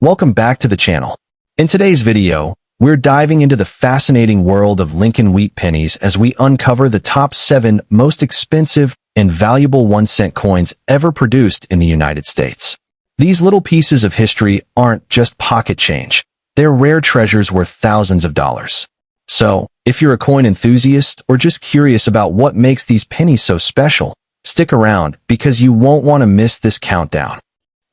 Welcome back to the channel. In today's video, we're diving into the fascinating world of Lincoln Wheat Pennies as we uncover the top 7 most expensive and valuable 1-cent coins ever produced in the United States. These little pieces of history aren't just pocket change. They're rare treasures worth thousands of dollars. So, if you're a coin enthusiast or just curious about what makes these pennies so special, stick around because you won't want to miss this countdown.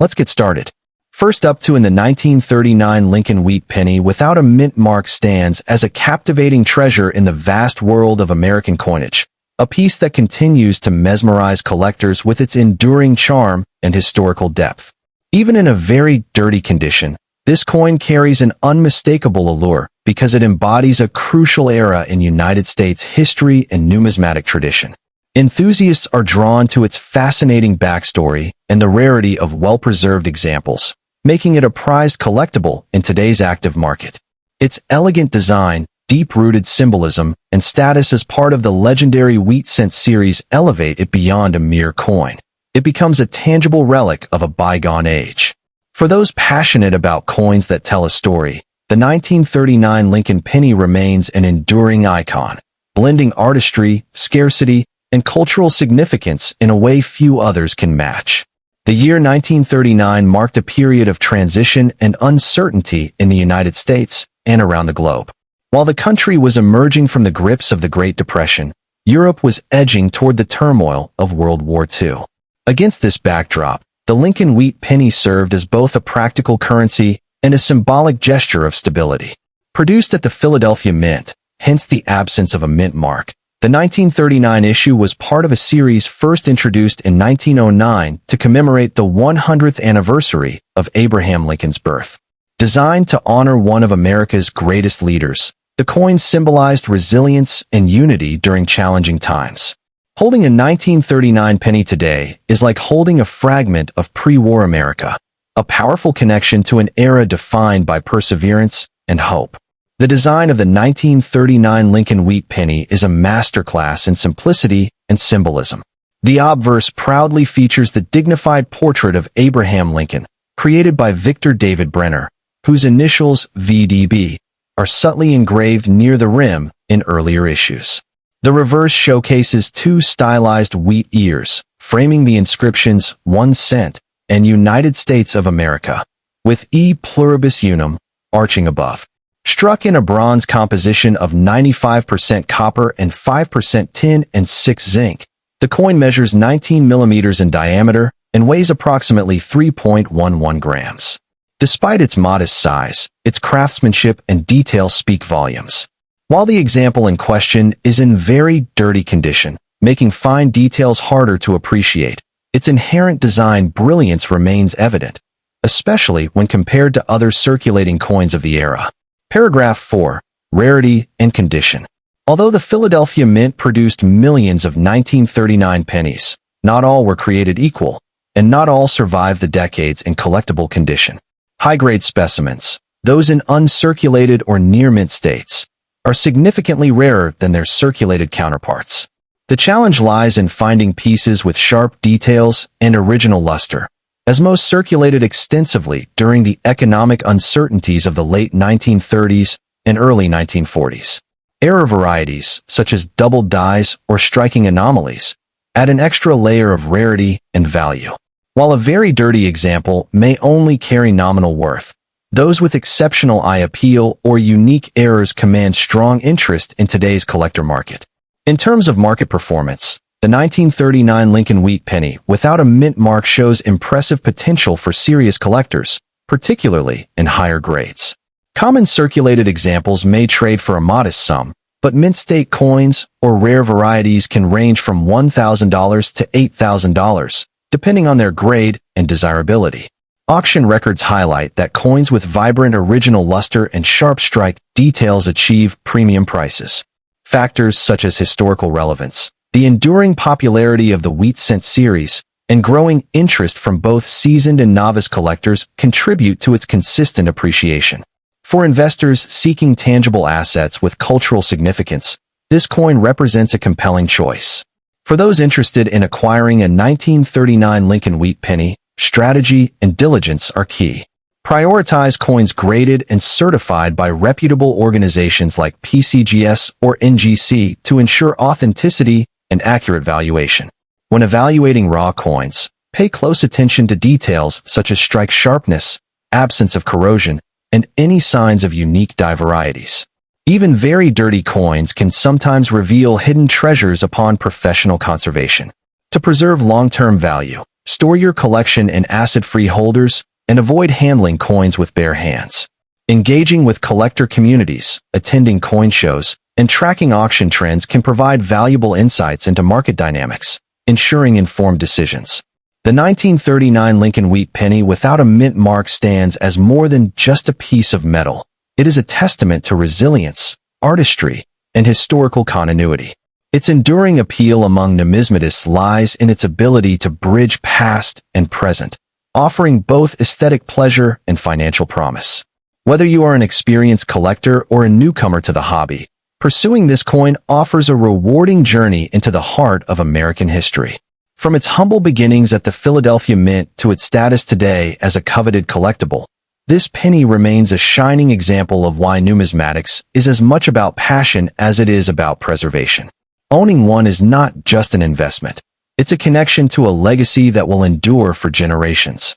Let's get started. First up in the 1939 Lincoln Wheat Penny without a mint mark stands as a captivating treasure in the vast world of American coinage, a piece that continues to mesmerize collectors with its enduring charm and historical depth. Even in a very dirty condition, this coin carries an unmistakable allure because it embodies a crucial era in United States history and numismatic tradition. Enthusiasts are drawn to its fascinating backstory and the rarity of well-preserved examples, making it a prized collectible in today's active market. Its elegant design, deep-rooted symbolism, and status as part of the legendary Wheat Cent series elevate it beyond a mere coin. It becomes a tangible relic of a bygone age. For those passionate about coins that tell a story, the 1939 Lincoln Penny remains an enduring icon, blending artistry, scarcity, and cultural significance in a way few others can match. The year 1939 marked a period of transition and uncertainty in the United States and around the globe. While the country was emerging from the grips of the Great Depression, Europe was edging toward the turmoil of World War II. Against this backdrop, the Lincoln Wheat Penny served as both a practical currency and a symbolic gesture of stability. Produced at the Philadelphia Mint, hence the absence of a mint mark, the 1939 issue was part of a series first introduced in 1909 to commemorate the 100th anniversary of Abraham Lincoln's birth. Designed to honor one of America's greatest leaders, the coin symbolized resilience and unity during challenging times. Holding a 1939 penny today is like holding a fragment of pre-war America, a powerful connection to an era defined by perseverance and hope. The design of the 1939 Lincoln Wheat Penny is a masterclass in simplicity and symbolism. The obverse proudly features the dignified portrait of Abraham Lincoln, created by Victor David Brenner, whose initials VDB are subtly engraved near the rim in earlier issues. The reverse showcases 2 stylized wheat ears, framing the inscriptions 1 cent and United States of America, with E pluribus unum arching above. Struck in a bronze composition of 95% copper and 5% tin and 6 zinc, the coin measures 19 millimeters in diameter and weighs approximately 3.11 grams. Despite its modest size, its craftsmanship and detail speak volumes. While the example in question is in very dirty condition, making fine details harder to appreciate, its inherent design brilliance remains evident, especially when compared to other circulating coins of the era. Paragraph 4. Rarity and condition. Although the Philadelphia Mint produced millions of 1939 pennies, not all were created equal, and not all survived the decades in collectible condition. High-grade specimens, those in uncirculated or near-mint states, are significantly rarer than their circulated counterparts. The challenge lies in finding pieces with sharp details and original luster, as most circulated extensively during the economic uncertainties of the late 1930s and early 1940s. Rare varieties, such as double dies or striking anomalies, add an extra layer of rarity and value. While a very dirty example may only carry nominal worth, those with exceptional eye appeal or unique errors command strong interest in today's collector market. In terms of market performance, the 1939 Lincoln Wheat Penny without a mint mark shows impressive potential for serious collectors, particularly in higher grades. Common circulated examples may trade for a modest sum, but mint state coins or rare varieties can range from $1,000 to $8,000, depending on their grade and desirability. Auction records highlight that coins with vibrant original luster and sharp strike details achieve premium prices. Factors such as historical relevance, the enduring popularity of the Wheat Cent series, and growing interest from both seasoned and novice collectors contribute to its consistent appreciation. For investors seeking tangible assets with cultural significance, this coin represents a compelling choice. For those interested in acquiring a 1939 Lincoln Wheat Penny, strategy and diligence are key. Prioritize coins graded and certified by reputable organizations like PCGS or NGC to ensure authenticity and accurate valuation. When evaluating raw coins, pay close attention to details such as strike sharpness, absence of corrosion, and any signs of unique die varieties. Even very dirty coins can sometimes reveal hidden treasures upon professional conservation. To preserve long-term value, store your collection in acid-free holders and avoid handling coins with bare hands. Engaging with collector communities, attending coin shows, and tracking auction trends can provide valuable insights into market dynamics, ensuring informed decisions. The 1939 Lincoln Wheat Penny without a mint mark stands as more than just a piece of metal. It is a testament to resilience, artistry, and historical continuity. Its enduring appeal among numismatists lies in its ability to bridge past and present, offering both aesthetic pleasure and financial promise. Whether you are an experienced collector or a newcomer to the hobby, pursuing this coin offers a rewarding journey into the heart of American history. From its humble beginnings at the Philadelphia Mint to its status today as a coveted collectible, this penny remains a shining example of why numismatics is as much about passion as it is about preservation. Owning one is not just an investment. It's a connection to a legacy that will endure for generations.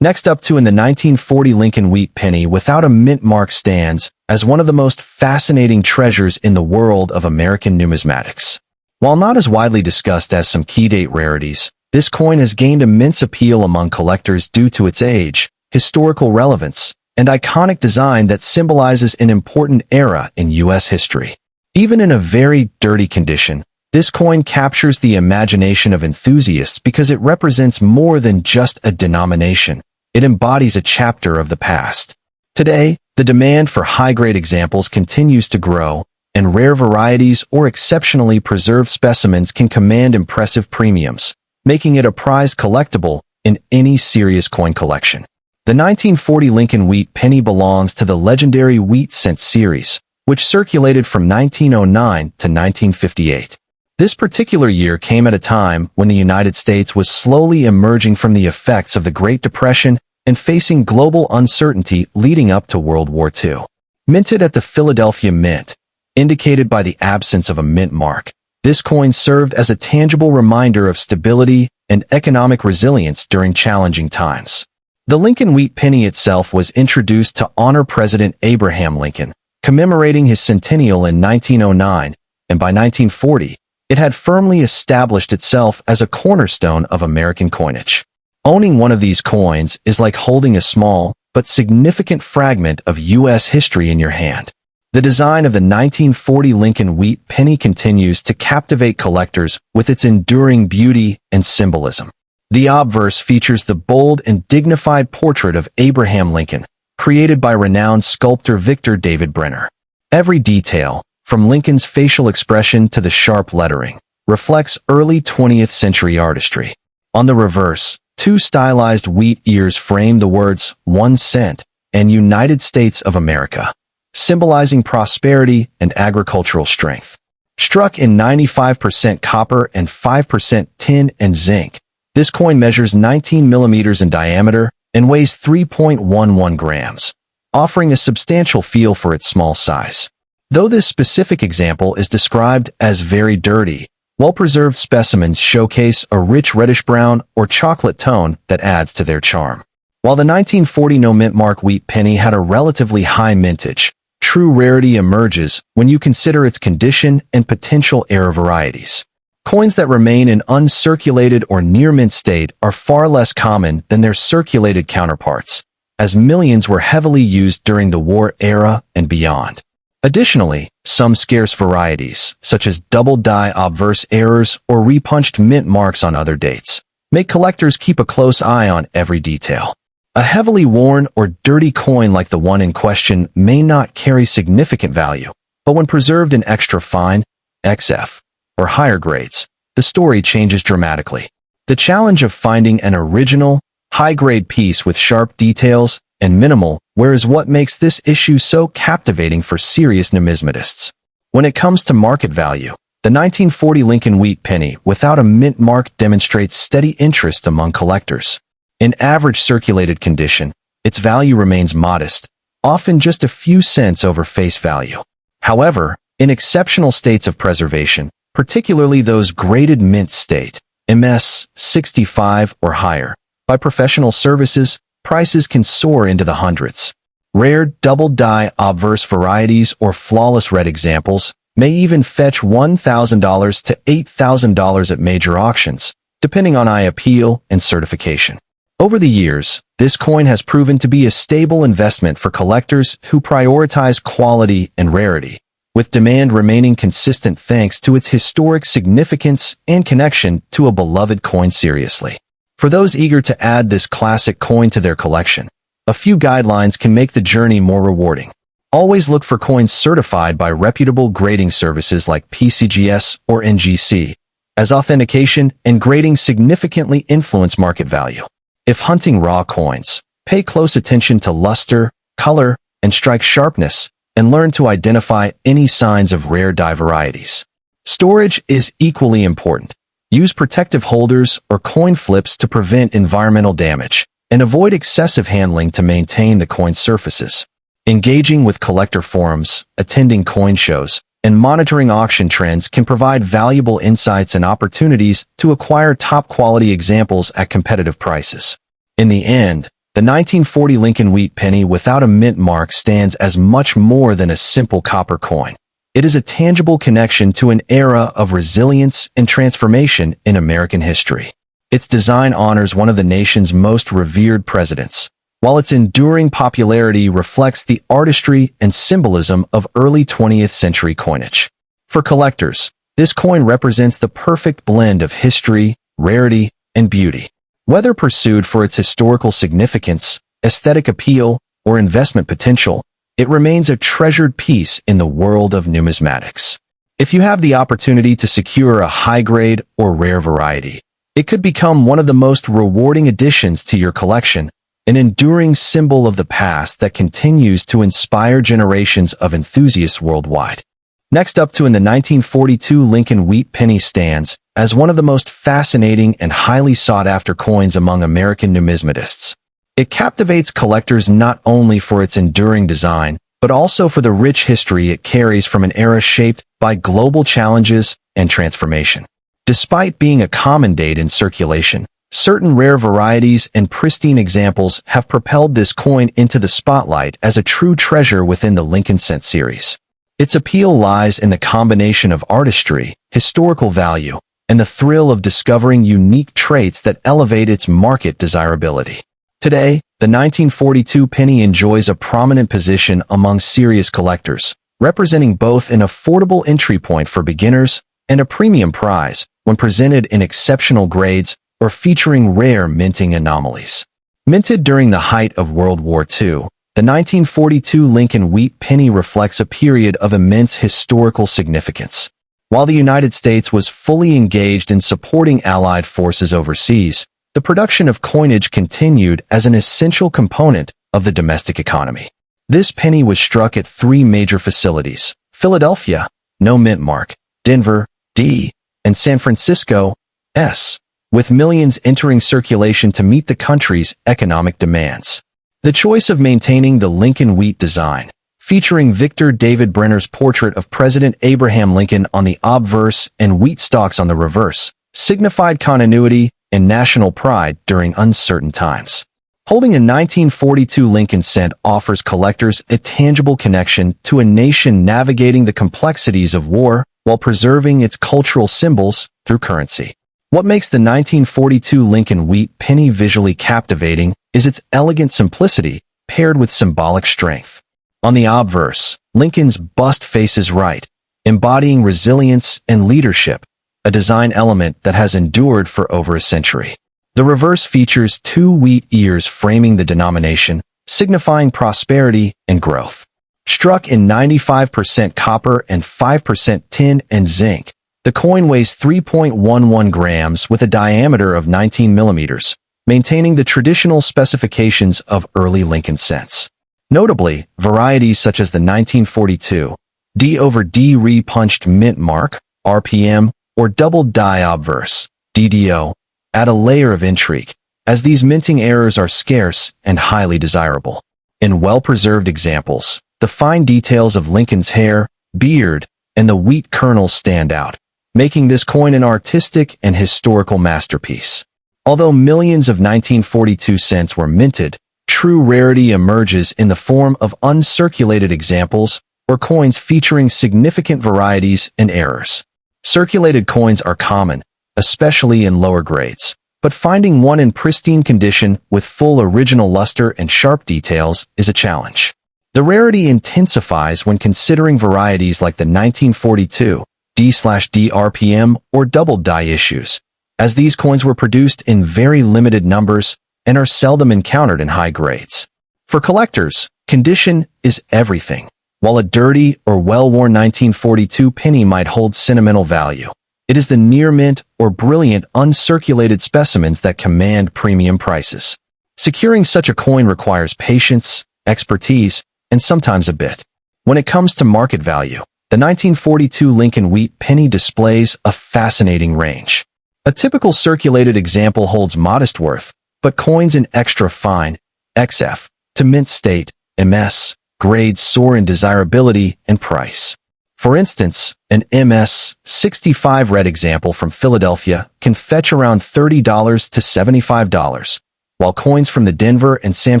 Next up in the 1940 Lincoln Wheat Penny without a mint mark stands as one of the most fascinating treasures in the world of American numismatics. While not as widely discussed as some key date rarities, this coin has gained immense appeal among collectors due to its age, historical relevance, and iconic design that symbolizes an important era in U.S. history. Even in a very dirty condition, this coin captures the imagination of enthusiasts because it represents more than just a denomination. It embodies a chapter of the past. Today, the demand for high-grade examples continues to grow, and rare varieties or exceptionally preserved specimens can command impressive premiums, making it a prized collectible in any serious coin collection. The 1940 Lincoln Wheat Penny belongs to the legendary Wheat Cent series, which circulated from 1909 to 1958. This particular year came at a time when the United States was slowly emerging from the effects of the Great Depression and facing global uncertainty leading up to World War II. Minted at the Philadelphia Mint, indicated by the absence of a mint mark, this coin served as a tangible reminder of stability and economic resilience during challenging times. The Lincoln Wheat Penny itself was introduced to honor President Abraham Lincoln, commemorating his centennial in 1909, and by 1940, it had firmly established itself as a cornerstone of American coinage. Owning one of these coins is like holding a small but significant fragment of U.S. history in your hand. The design of the 1940 Lincoln Wheat Penny continues to captivate collectors with its enduring beauty and symbolism. The obverse features the bold and dignified portrait of Abraham Lincoln, created by renowned sculptor Victor David Brenner. Every detail, from Lincoln's facial expression to the sharp lettering, reflects early 20th century artistry. On the reverse, two stylized wheat ears frame the words 1 cent and United States of America, symbolizing prosperity and agricultural strength. Struck in 95% copper and 5% tin and zinc, this coin measures 19 millimeters in diameter and weighs 3.11 grams, offering a substantial feel for its small size. Though this specific example is described as very dirty, well-preserved specimens showcase a rich reddish-brown or chocolate tone that adds to their charm. While the 1940 no-mint mark wheat penny had a relatively high mintage, true rarity emerges when you consider its condition and potential era varieties. Coins that remain in uncirculated or near-mint state are far less common than their circulated counterparts, as millions were heavily used during the war era and beyond. Additionally, some scarce varieties, such as double-die obverse errors or repunched mint marks on other dates, make collectors keep a close eye on every detail. A heavily worn or dirty coin like the one in question may not carry significant value, but when preserved in extra fine, XF, or higher grades, the story changes dramatically. The challenge of finding an original, high-grade piece with sharp details and minimal wear is what makes this issue so captivating for serious numismatists. When it comes to market value, the 1940 Lincoln Wheat Penny without a mint mark demonstrates steady interest among collectors. In average circulated condition, its value remains modest, often just a few cents over face value. However, in exceptional states of preservation, particularly those graded mint state, MS 65 or higher, by professional services, prices can soar into the hundreds. Rare double-die obverse varieties or flawless red examples may even fetch $1,000 to $8,000 at major auctions, depending on eye appeal and certification. Over the years, this coin has proven to be a stable investment for collectors who prioritize quality and rarity, with demand remaining consistent thanks to its historic significance and connection to a beloved coin seriously. For those eager to add this classic coin to their collection, a few guidelines can make the journey more rewarding. Always look for coins certified by reputable grading services like PCGS or NGC, as authentication and grading significantly influence market value. If hunting raw coins, pay close attention to luster, color, and strike sharpness, and learn to identify any signs of rare die varieties. Storage is equally important. Use protective holders or coin flips to prevent environmental damage, and avoid excessive handling to maintain the coin's surfaces. Engaging with collector forums, attending coin shows, and monitoring auction trends can provide valuable insights and opportunities to acquire top-quality examples at competitive prices. In the end, the 1940 Lincoln Wheat Penny without a mint mark stands as much more than a simple copper coin. It is a tangible connection to an era of resilience and transformation in American history. Its design honors one of the nation's most revered presidents, while its enduring popularity reflects the artistry and symbolism of early 20th century coinage. For collectors, this coin represents the perfect blend of history, rarity, and beauty. Whether pursued for its historical significance, aesthetic appeal, or investment potential, it remains a treasured piece in the world of numismatics. If you have the opportunity to secure a high-grade or rare variety, it could become one of the most rewarding additions to your collection, an enduring symbol of the past that continues to inspire generations of enthusiasts worldwide. Next up in the 1942 Lincoln Wheat Penny stands as one of the most fascinating and highly sought-after coins among American numismatists. It captivates collectors not only for its enduring design, but also for the rich history it carries from an era shaped by global challenges and transformation. Despite being a common date in circulation, certain rare varieties and pristine examples have propelled this coin into the spotlight as a true treasure within the Lincoln Cent series. Its appeal lies in the combination of artistry, historical value, and the thrill of discovering unique traits that elevate its market desirability. Today, the 1942 penny enjoys a prominent position among serious collectors, representing both an affordable entry point for beginners and a premium prize when presented in exceptional grades or featuring rare minting anomalies. Minted during the height of World War II, the 1942 Lincoln Wheat Penny reflects a period of immense historical significance. While the United States was fully engaged in supporting Allied forces overseas, the production of coinage continued as an essential component of the domestic economy. This penny was struck at three major facilities: Philadelphia, no mint mark; Denver, D, and San Francisco, S, with millions entering circulation to meet the country's economic demands. The choice of maintaining the Lincoln Wheat design, featuring Victor David Brenner's portrait of President Abraham Lincoln on the obverse and wheat stalks on the reverse, signified continuity and national pride during uncertain times. Holding a 1942 Lincoln Cent offers collectors a tangible connection to a nation navigating the complexities of war while preserving its cultural symbols through currency. What makes the 1942 Lincoln Wheat Penny visually captivating is its elegant simplicity paired with symbolic strength. On the obverse, Lincoln's bust faces right, embodying resilience and leadership, a design element that has endured for over a century. The reverse features two wheat ears framing the denomination, signifying prosperity and growth. Struck in 95% copper and 5% tin and zinc, the coin weighs 3.11 grams with a diameter of 19 millimeters, maintaining the traditional specifications of early Lincoln cents. Notably, varieties such as the 1942 D over D re-punched mint mark, RPM, or double die obverse, DDO, add a layer of intrigue, as these minting errors are scarce and highly desirable. In well-preserved examples, the fine details of Lincoln's hair, beard, and the wheat kernels stand out, making this coin an artistic and historical masterpiece. Although millions of 1942 cents were minted, true rarity emerges in the form of uncirculated examples or coins featuring significant varieties and errors. Circulated coins are common, especially in lower grades, but finding one in pristine condition with full original luster and sharp details is a challenge. The rarity intensifies when considering varieties like the 1942 D/D RPM or double die issues, as these coins were produced in very limited numbers and are seldom encountered in high grades. For collectors, condition is everything. While a dirty or well-worn 1942 penny might hold sentimental value, it is the near-mint or brilliant uncirculated specimens that command premium prices. Securing such a coin requires patience, expertise, and sometimes a bit. When it comes to market value, the 1942 Lincoln Wheat Penny displays a fascinating range. A typical circulated example holds modest worth, but coins in extra fine, XF, to mint state, MS, grades soar in desirability and price. For instance, an MS 65 red example from Philadelphia can fetch around $30 to $75, while coins from the Denver and San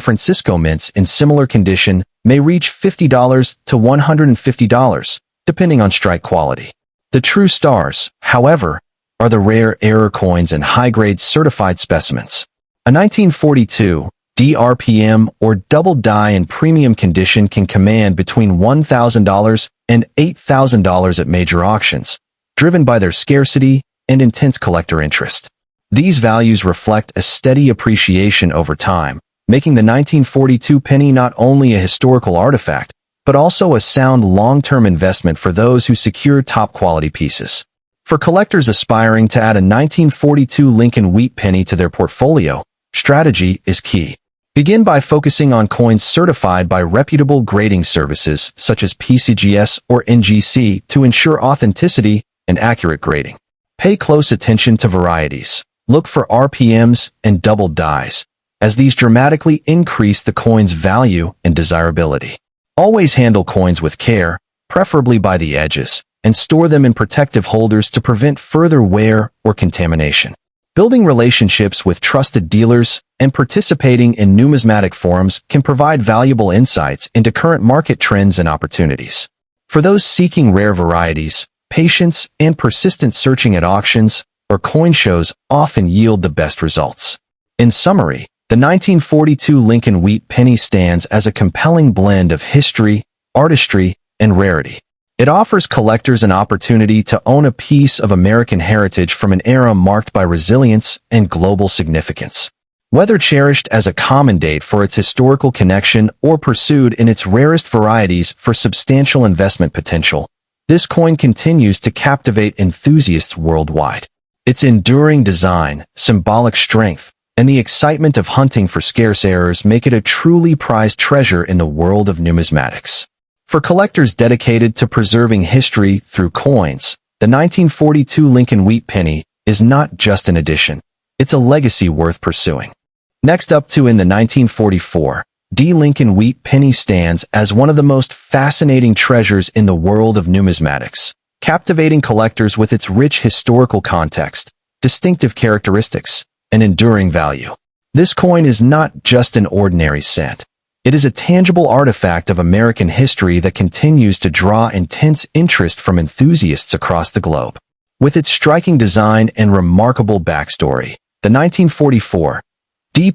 Francisco mints in similar condition may reach $50 to $150, depending on strike quality. The true stars, however, are the rare error coins and high-grade certified specimens. A 1942 DRPM or double die in premium condition can command between $1,000 and $8,000 at major auctions, driven by their scarcity and intense collector interest. These values reflect a steady appreciation over time, making the 1942 penny not only a historical artifact, but also a sound long-term investment for those who secure top-quality pieces. For collectors aspiring to add a 1942 Lincoln Wheat Penny to their portfolio, strategy is key. Begin by focusing on coins certified by reputable grading services such as PCGS or NGC to ensure authenticity and accurate grading. Pay close attention to varieties. Look for RPMs and double dies, as these dramatically increase the coin's value and desirability. Always handle coins with care, preferably by the edges, and store them in protective holders to prevent further wear or contamination. Building relationships with trusted dealers and participating in numismatic forums can provide valuable insights into current market trends and opportunities. For those seeking rare varieties, patience and persistent searching at auctions or coin shows often yield the best results. In summary, the 1942 Lincoln Wheat Penny stands as a compelling blend of history, artistry, and rarity. It offers collectors an opportunity to own a piece of American heritage from an era marked by resilience and global significance. Whether cherished as a common date for its historical connection or pursued in its rarest varieties for substantial investment potential, this coin continues to captivate enthusiasts worldwide. Its enduring design, symbolic strength, and the excitement of hunting for scarce errors make it a truly prized treasure in the world of numismatics. For collectors dedicated to preserving history through coins, the 1942 Lincoln Wheat Penny is not just an addition, it's a legacy worth pursuing. Next up in the 1944, Lincoln Wheat Penny stands as one of the most fascinating treasures in the world of numismatics, captivating collectors with its rich historical context, distinctive characteristics, and enduring value. This coin is not just an ordinary cent. It is a tangible artifact of American history that continues to draw intense interest from enthusiasts across the globe. With its striking design and remarkable backstory, the 1944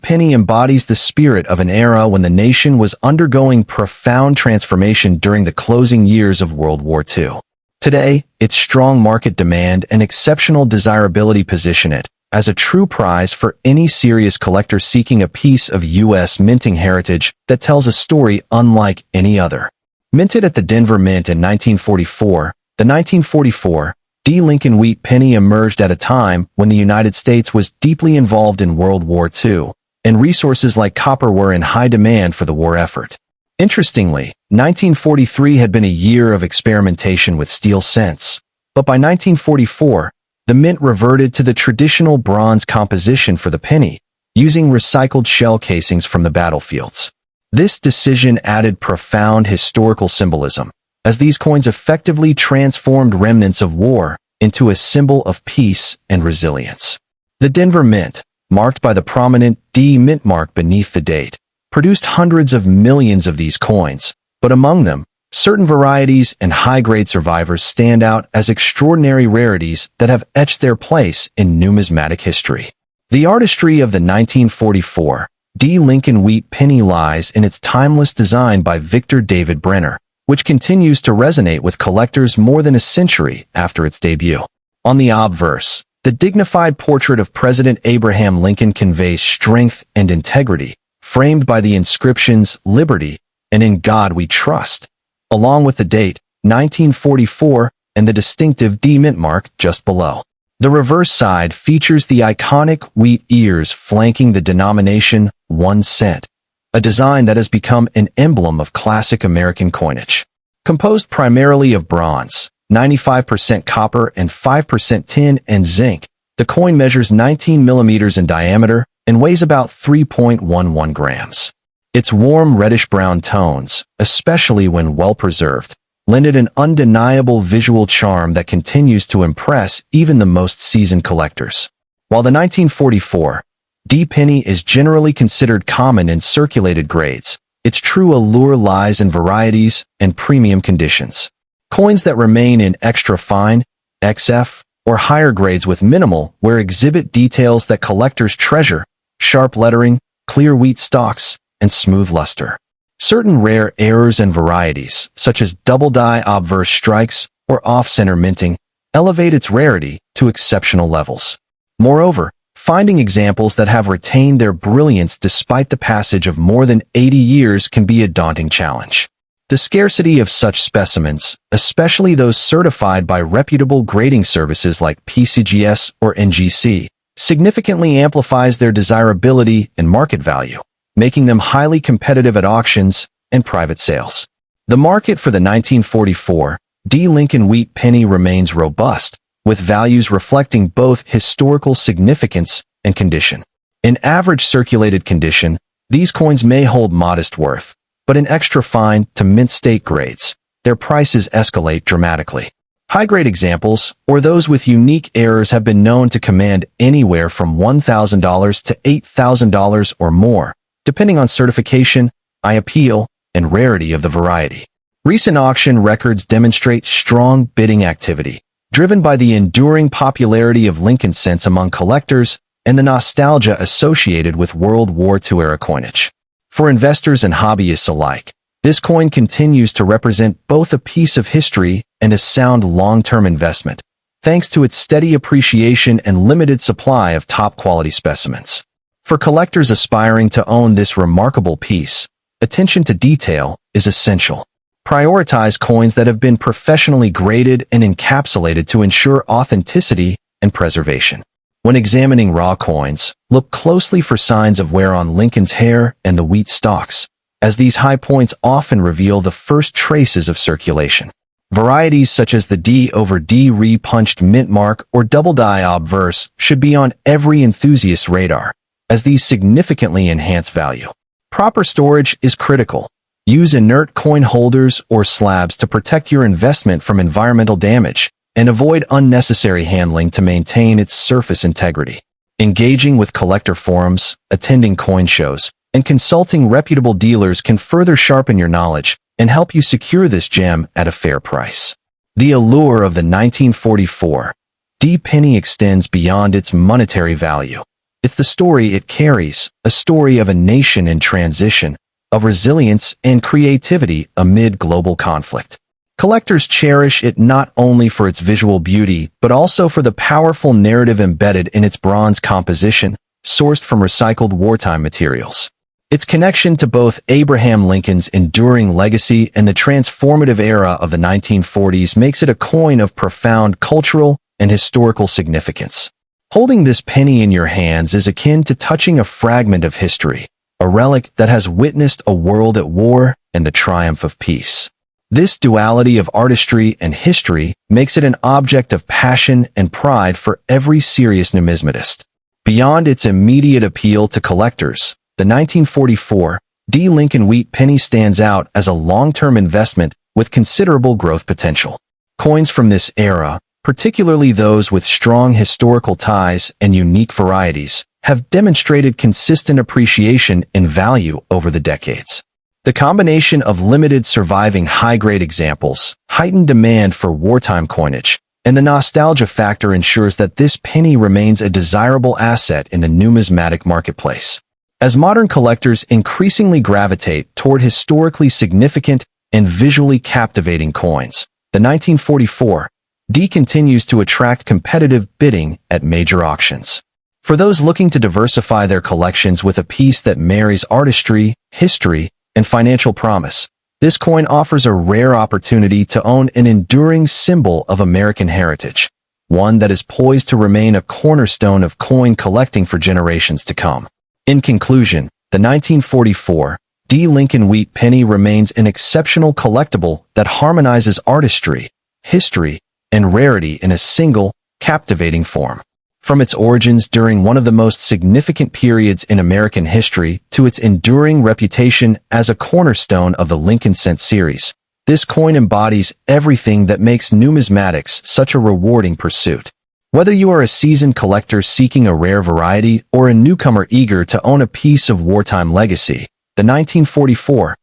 penny embodies the spirit of an era when the nation was undergoing profound transformation during the closing years of World War II. Today, its strong market demand and exceptional desirability position it as a true prize for any serious collector seeking a piece of U.S. minting heritage that tells a story unlike any other. Minted at the Denver Mint in 1944, the 1944 Lincoln Wheat Penny emerged at a time when the United States was deeply involved in World War II, and resources like copper were in high demand for the war effort. Interestingly, 1943 had been a year of experimentation with steel cents, but by 1944, the mint reverted to the traditional bronze composition for the penny, using recycled shell casings from the battlefields. This decision added profound historical symbolism, as these coins effectively transformed remnants of war into a symbol of peace and resilience. The Denver Mint, marked by the prominent D mint mark beneath the date, produced hundreds of millions of these coins, but among them, certain varieties and high-grade survivors stand out as extraordinary rarities that have etched their place in numismatic history. The artistry of the 1944 D Lincoln Wheat Penny lies in its timeless design by Victor David Brenner, which continues to resonate with collectors more than a century after its debut. On the obverse, the dignified portrait of President Abraham Lincoln conveys strength and integrity, framed by the inscriptions "Liberty" and "In God We Trust," along with the date, 1944, and the distinctive D mint mark just below. The reverse side features the iconic wheat ears flanking the denomination 1 cent, a design that has become an emblem of classic American coinage. Composed primarily of bronze, 95% copper and 5% tin and zinc, the coin measures 19 millimeters in diameter and weighs about 3.11 grams. Its warm reddish-brown tones, especially when well-preserved, lend it an undeniable visual charm that continues to impress even the most seasoned collectors. While the 1944 D penny is generally considered common in circulated grades, its true allure lies in varieties and premium conditions. Coins that remain in extra fine, XF, or higher grades with minimal wear exhibit details that collectors treasure: sharp lettering, clear wheat stalks, and smooth luster. Certain rare errors and varieties, such as double-die obverse strikes or off-center minting, elevate its rarity to exceptional levels. Moreover, finding examples that have retained their brilliance despite the passage of more than 80 years can be a daunting challenge. The scarcity of such specimens, especially those certified by reputable grading services like PCGS or NGC, significantly amplifies their desirability and market value, making them highly competitive at auctions and private sales. The market for the 1944 D Lincoln Wheat Penny remains robust, with values reflecting both historical significance and condition. In average circulated condition, these coins may hold modest worth, but in extra fine to mint state grades, their prices escalate dramatically. High-grade examples, or those with unique errors, have been known to command anywhere from $1,000 to $8,000 or more, depending on certification, eye appeal, and rarity of the variety. Recent auction records demonstrate strong bidding activity, driven by the enduring popularity of Lincoln cents among collectors and the nostalgia associated with World War II-era coinage. For investors and hobbyists alike, this coin continues to represent both a piece of history and a sound long-term investment, thanks to its steady appreciation and limited supply of top-quality specimens. For collectors aspiring to own this remarkable piece, attention to detail is essential. Prioritize coins that have been professionally graded and encapsulated to ensure authenticity and preservation. When examining raw coins, look closely for signs of wear on Lincoln's hair and the wheat stalks, as these high points often reveal the first traces of circulation. Varieties such as the D over D re-punched mint mark or double-die obverse should be on every enthusiast's radar, as these significantly enhance value. Proper storage is critical. Use inert coin holders or slabs to protect your investment from environmental damage, and avoid unnecessary handling to maintain its surface integrity. Engaging with collector forums, attending coin shows, and consulting reputable dealers can further sharpen your knowledge and help you secure this gem at a fair price. The allure of the 1944 D penny extends beyond its monetary value. It's the story it carries, a story of a nation in transition, of resilience and creativity amid global conflict. Collectors cherish it not only for its visual beauty, but also for the powerful narrative embedded in its bronze composition, sourced from recycled wartime materials. Its connection to both Abraham Lincoln's enduring legacy and the transformative era of the 1940s makes it a coin of profound cultural and historical significance. Holding this penny in your hands is akin to touching a fragment of history, a relic that has witnessed a world at war and the triumph of peace. This duality of artistry and history makes it an object of passion and pride for every serious numismatist. Beyond its immediate appeal to collectors, the 1944 D. Lincoln Wheat Penny stands out as a long-term investment with considerable growth potential. Coins from this era, particularly those with strong historical ties and unique varieties, have demonstrated consistent appreciation in value over the decades. The combination of limited surviving high-grade examples, heightened demand for wartime coinage, and the nostalgia factor ensures that this penny remains a desirable asset in the numismatic marketplace. As modern collectors increasingly gravitate toward historically significant and visually captivating coins, the 1944 D continues to attract competitive bidding at major auctions. For those looking to diversify their collections with a piece that marries artistry, history, and financial promise, this coin offers a rare opportunity to own an enduring symbol of American heritage, one that is poised to remain a cornerstone of coin collecting for generations to come. In conclusion, the 1944 D. Lincoln Wheat Penny remains an exceptional collectible that harmonizes artistry, history, and rarity in a single, captivating form. From its origins during one of the most significant periods in American history to its enduring reputation as a cornerstone of the Lincoln Cent series, this coin embodies everything that makes numismatics such a rewarding pursuit. Whether you are a seasoned collector seeking a rare variety or a newcomer eager to own a piece of wartime legacy, the 1944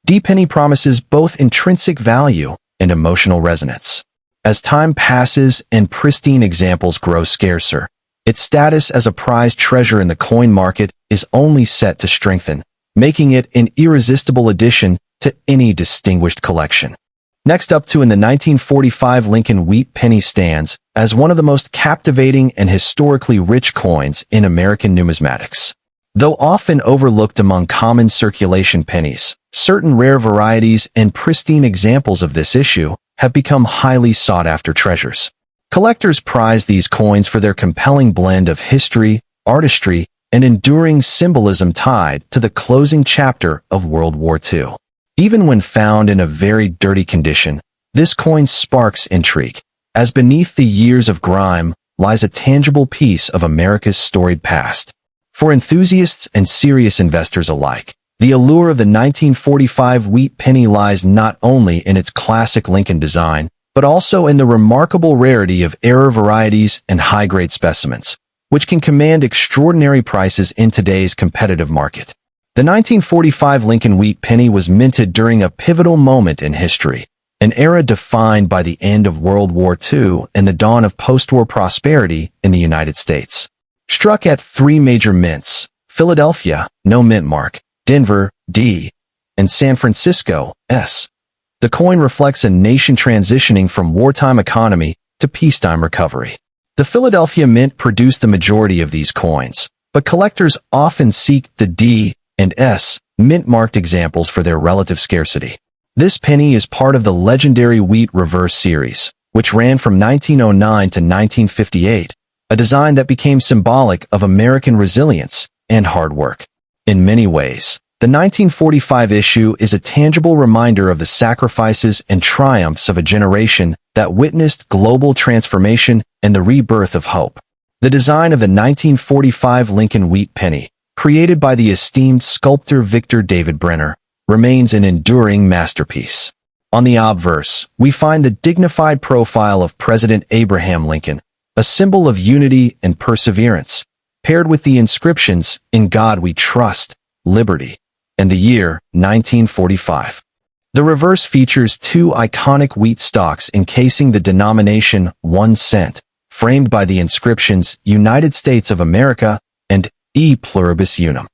D. Penny promises both intrinsic value and emotional resonance. As time passes and pristine examples grow scarcer, its status as a prized treasure in the coin market is only set to strengthen, making it an irresistible addition to any distinguished collection. Next up in the 1945 Lincoln Wheat Penny stands as one of the most captivating and historically rich coins in American numismatics. Though often overlooked among common circulation pennies, certain rare varieties and pristine examples of this issue have become highly sought-after treasures. Collectors prize these coins for their compelling blend of history, artistry, and enduring symbolism tied to the closing chapter of World War II. Even when found in a very dirty condition, this coin sparks intrigue, as beneath the years of grime lies a tangible piece of America's storied past. For enthusiasts and serious investors alike, the allure of the 1945 Wheat Penny lies not only in its classic Lincoln design, but also in the remarkable rarity of rare varieties and high-grade specimens, which can command extraordinary prices in today's competitive market. The 1945 Lincoln Wheat Penny was minted during a pivotal moment in history, an era defined by the end of World War II and the dawn of post-war prosperity in the United States. Struck at three major mints, Philadelphia, no mint mark, Denver, D, and San Francisco, S. The coin reflects a nation transitioning from wartime economy to peacetime recovery. The Philadelphia Mint produced the majority of these coins, but collectors often seek the D and S mint-marked examples for their relative scarcity. This penny is part of the legendary Wheat Reverse series, which ran from 1909 to 1958, a design that became symbolic of American resilience and hard work. In many ways, the 1945 issue is a tangible reminder of the sacrifices and triumphs of a generation that witnessed global transformation and the rebirth of hope. The design of the 1945 Lincoln Wheat Penny, created by the esteemed sculptor Victor David Brenner, remains an enduring masterpiece. On the obverse, we find the dignified profile of President Abraham Lincoln, a symbol of unity and perseverance, paired with the inscriptions, "In God We Trust, Liberty," and the year 1945. The reverse features two iconic wheat stalks encasing the denomination 1 cent, framed by the inscriptions United States of America and E Pluribus Unum.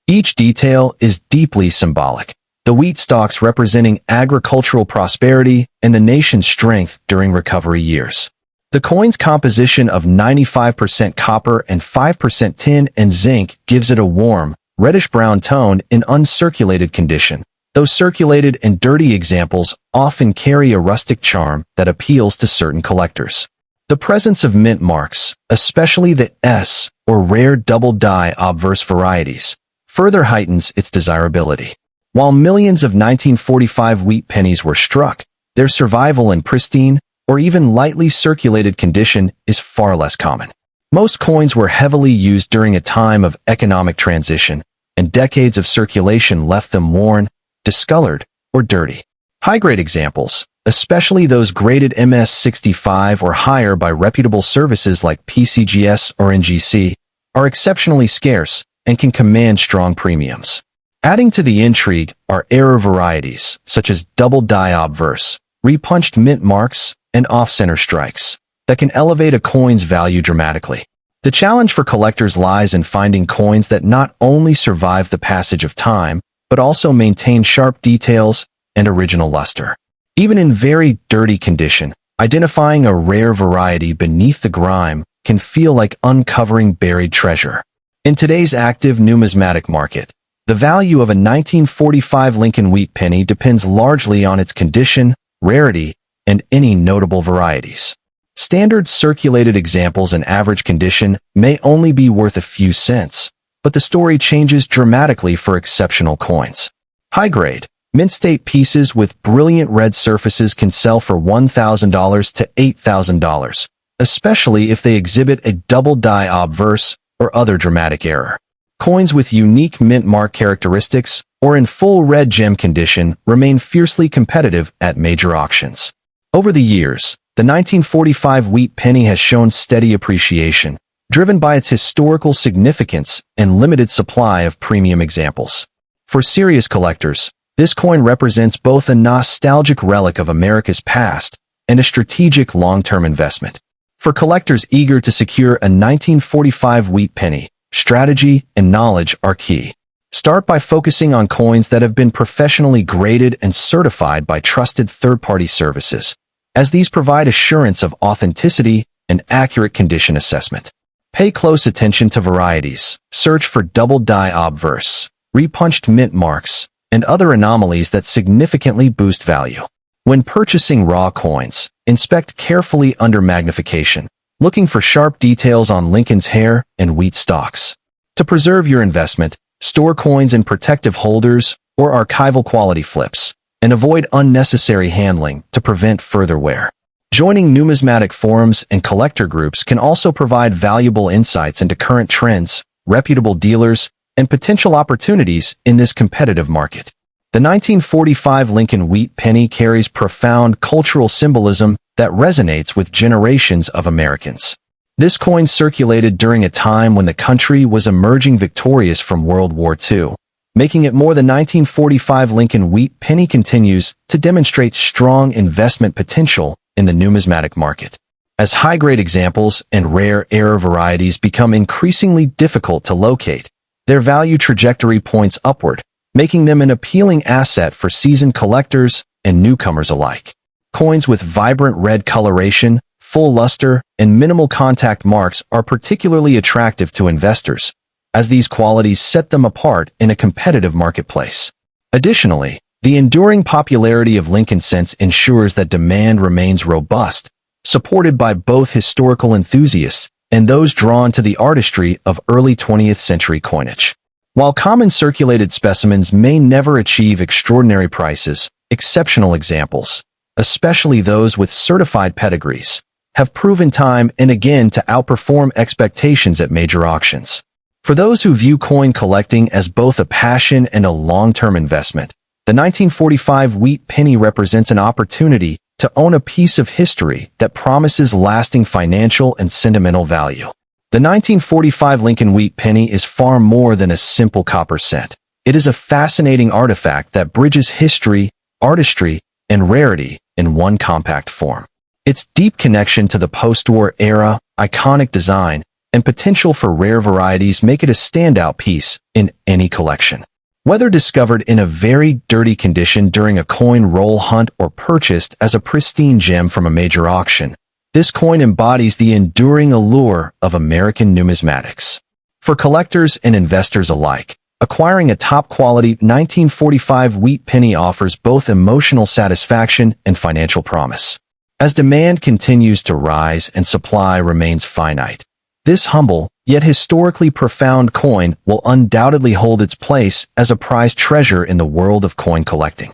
Each detail is deeply symbolic, the wheat stalks representing agricultural prosperity and the nation's strength during recovery years. The coin's composition of 95% copper and 5% tin and zinc gives it a warm, reddish-brown tone in uncirculated condition, though circulated and dirty examples often carry a rustic charm that appeals to certain collectors. The presence of mint marks, especially the S or rare double-die obverse varieties, further heightens its desirability. While millions of 1945 wheat pennies were struck, their survival in pristine or even lightly circulated condition is far less common. Most coins were heavily used during a time of economic transition, and decades of circulation left them worn, discolored, or dirty. High-grade examples, especially those graded MS65 or higher by reputable services like PCGS or NGC, are exceptionally scarce and can command strong premiums. Adding to the intrigue are error varieties, such as double die obverse, repunched mint marks, and off-center strikes, that can elevate a coin's value dramatically. The challenge for collectors lies in finding coins that not only survive the passage of time, but also maintain sharp details and original luster. Even in very dirty condition, identifying a rare variety beneath the grime can feel like uncovering buried treasure. In today's active numismatic market, the value of a 1945 Lincoln Wheat Penny depends largely on its condition, rarity, and any notable varieties. Standard circulated examples in average condition may only be worth a few cents, but the story changes dramatically for exceptional coins. High-grade, mint-state pieces with brilliant red surfaces can sell for $1,000 to $8,000, especially if they exhibit a double die obverse or other dramatic error. Coins with unique mint mark characteristics or in full red gem condition remain fiercely competitive at major auctions. Over the years, the 1945 Wheat Penny has shown steady appreciation, driven by its historical significance and limited supply of premium examples. For serious collectors, this coin represents both a nostalgic relic of America's past and a strategic long-term investment. For collectors eager to secure a 1945 Wheat Penny, strategy and knowledge are key. Start by focusing on coins that have been professionally graded and certified by trusted third-party services, as these provide assurance of authenticity and accurate condition assessment. Pay close attention to varieties, search for double die obverse, repunched mint marks, and other anomalies that significantly boost value. When purchasing raw coins, inspect carefully under magnification, looking for sharp details on Lincoln's hair and wheat stalks. To preserve your investment, store coins in protective holders or archival quality flips, and avoid unnecessary handling to prevent further wear. Joining numismatic forums and collector groups can also provide valuable insights into current trends, reputable dealers, and potential opportunities in this competitive market. The 1945 Lincoln Wheat Penny carries profound cultural symbolism that resonates with generations of Americans. This coin circulated during a time when the country was emerging victorious from World War II, making it more than 1945 Lincoln Wheat Penny continues to demonstrate strong investment potential in the numismatic market. As high-grade examples and rare error varieties become increasingly difficult to locate, their value trajectory points upward, making them an appealing asset for seasoned collectors and newcomers alike. Coins with vibrant red coloration, full luster, and minimal contact marks are particularly attractive to investors, as these qualities set them apart in a competitive marketplace. Additionally, the enduring popularity of Lincoln cents ensures that demand remains robust, supported by both historical enthusiasts and those drawn to the artistry of early 20th century coinage. While common circulated specimens may never achieve extraordinary prices, exceptional examples, especially those with certified pedigrees, have proven time and again to outperform expectations at major auctions. For those who view coin collecting as both a passion and a long-term investment, the 1945 Wheat Penny represents an opportunity to own a piece of history that promises lasting financial and sentimental value. The 1945 Lincoln Wheat Penny is far more than a simple copper cent. It is a fascinating artifact that bridges history, artistry, and rarity in one compact form. Its deep connection to the post-war era, iconic design, and potential for rare varieties make it a standout piece in any collection. Whether discovered in a very dirty condition during a coin roll hunt or purchased as a pristine gem from a major auction, this coin embodies the enduring allure of American numismatics. For collectors and investors alike, acquiring a top-quality 1945 Wheat Penny offers both emotional satisfaction and financial promise. As demand continues to rise and supply remains finite, this humble, yet historically profound coin will undoubtedly hold its place as a prized treasure in the world of coin collecting.